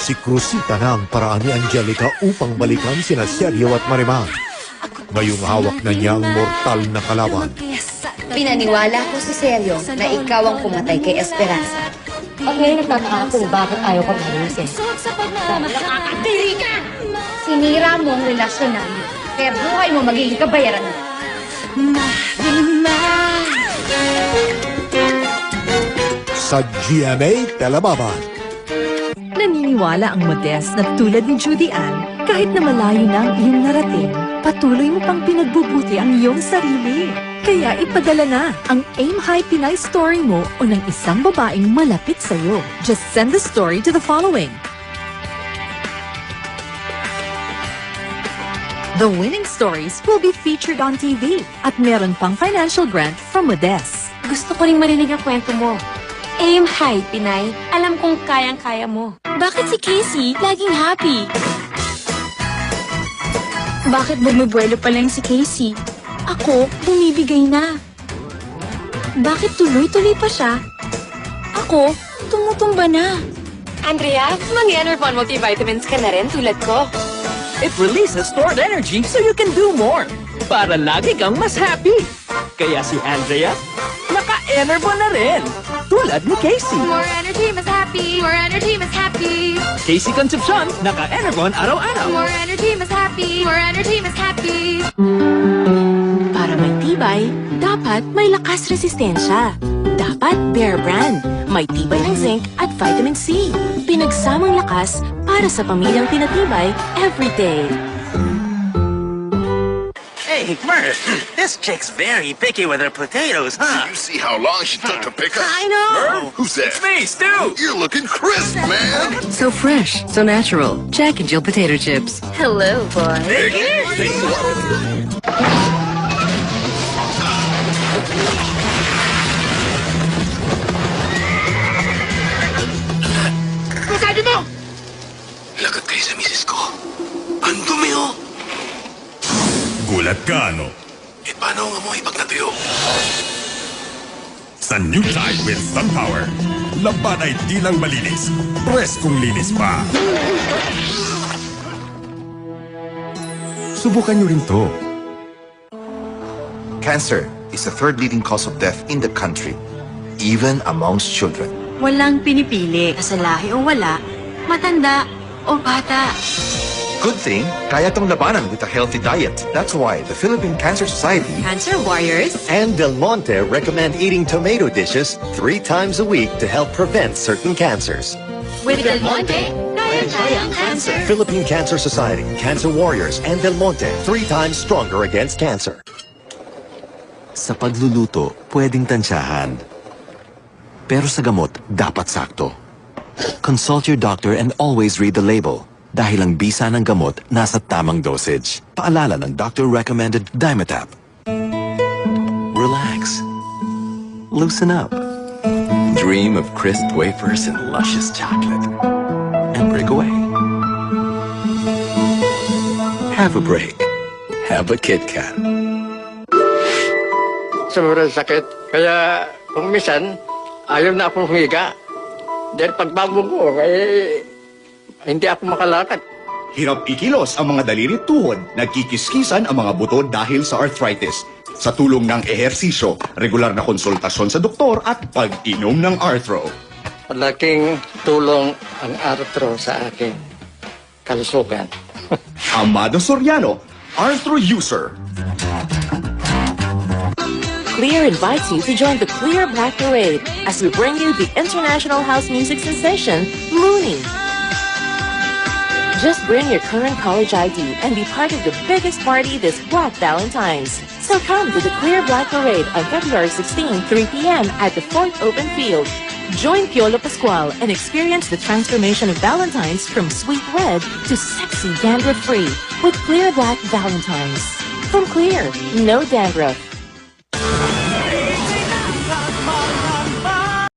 Si Cruzita na ang paraan ni Angelica upang balikan sina Sergio at Marimar. Ngayong hawak na niya ang mortal na kalaban. Pinaniwala ko si Sergio na ikaw ang pumatay kay Esperanza. At ngayon nagtataka kung bakit ayaw kang alisin. Nakakadiri ka! Sinira mo ang relasyon namin, kaya buhay mo magiging kabayaran mo. Sa GMA Telebaban. Naniniwala ang Modest na tulad ni Judy Ann, kahit na malayo na ang iyong narating, patuloy mo pang pinagbubuti ang iyong sarili. Kaya ipadala na ang Aim High Pinay story mo o ng isang babaeng malapit sa'yo. Just send the story to the following. The winning stories will be featured on TV at meron pang financial grant from Modest. Gusto ko ring marinig ang kwento mo. Aim high, Pinay. Alam kong kayang-kaya mo. Bakit si Casey laging happy? Bakit bumibuelo pa lang si Casey? Ako, bumibigay na. Bakit tuloy-tuloy pa siya? Ako, tumutumba na. Andrea, mag-Enervon multivitamins ka na rin tulad ko. It releases stored energy so you can do more. Para lagi kang mas happy. Kaya si Andrea, naka-Enervon na rin. Tulad ni Casey. More energy, mas happy. More energy, mas happy. Casey Concepcion, naka-Enervon araw-araw. More energy, mas happy. More energy, mas happy. Para may tibay, dapat may lakas resistensya. Dapat Bear Brand. May tibay ng zinc at vitamin C. Pinagsamang lakas para sa pamilyang tinatibay everyday. Hey, Murph, this chick's very picky with her potatoes, huh? You see how long she took to pick us? I know. Who's that? It's me, Stu. You're looking crisp, man. So fresh, so natural. Jack and Jill potato chips. Hello, boy. Masyado mo! Lagat kayo sa misis ko. Ang dumi, oh! Gulat ka, ano? Eh, paano nga mo ipag natuyo? Sa New Tide with SunPower, laban ay di lang malinis, preskong linis pa. Subukan nyo rin to. Cancer is the third leading cause of death in the country, even amongst children. Walang pinipili sa lahi o wala, matanda o bata. Good thing, kaya tong labanan with a healthy diet. That's why the Philippine Cancer Society Cancer Warriors and Del Monte recommend eating tomato dishes 3 times a week to help prevent certain cancers. with Del Monte, kaya-kaya ang cancer. Philippine Cancer Society, Cancer Warriors, and Del Monte, 3 times stronger against cancer. Sa pagluluto, pwedeng tansyahan. Pero sa gamot, dapat sakto. Consult your doctor and always read the label. Dahil ang bisa ng gamot nasa tamang dosage. Paalala ng doctor-recommended Dimetap. Relax. Loosen up. Dream of crisp wafers and luscious chocolate. And break away. Have a break. Have a Kit Kat. Sobrang sakit. Kaya kung minsan, ayaw na akong humiga. Dahil pagbago ko, hindi ako makalakad. Hirap ikilos ang mga daliri at tuhod. Nagkikiskisan ang mga buto dahil sa arthritis. Sa tulong ng ehersisyo, regular na konsultasyon sa doktor at pag-inom ng Arthro. Malaking tulong ang Arthro sa aking kalusugan. Amado Soriano, Arthro user. Clear invites you to join the Clear Black Parade as we bring you the international house music sensation, Mooney. Just bring your current college ID and be part of the biggest party this Black Valentine's. So come to the Clear Black Parade on February 16, 3 p.m. at the Fort Open Field. Join Piolo Pascual and experience the transformation of Valentine's from sweet red to sexy dandruff-free with Clear Black Valentine's. From Clear, no dandruff.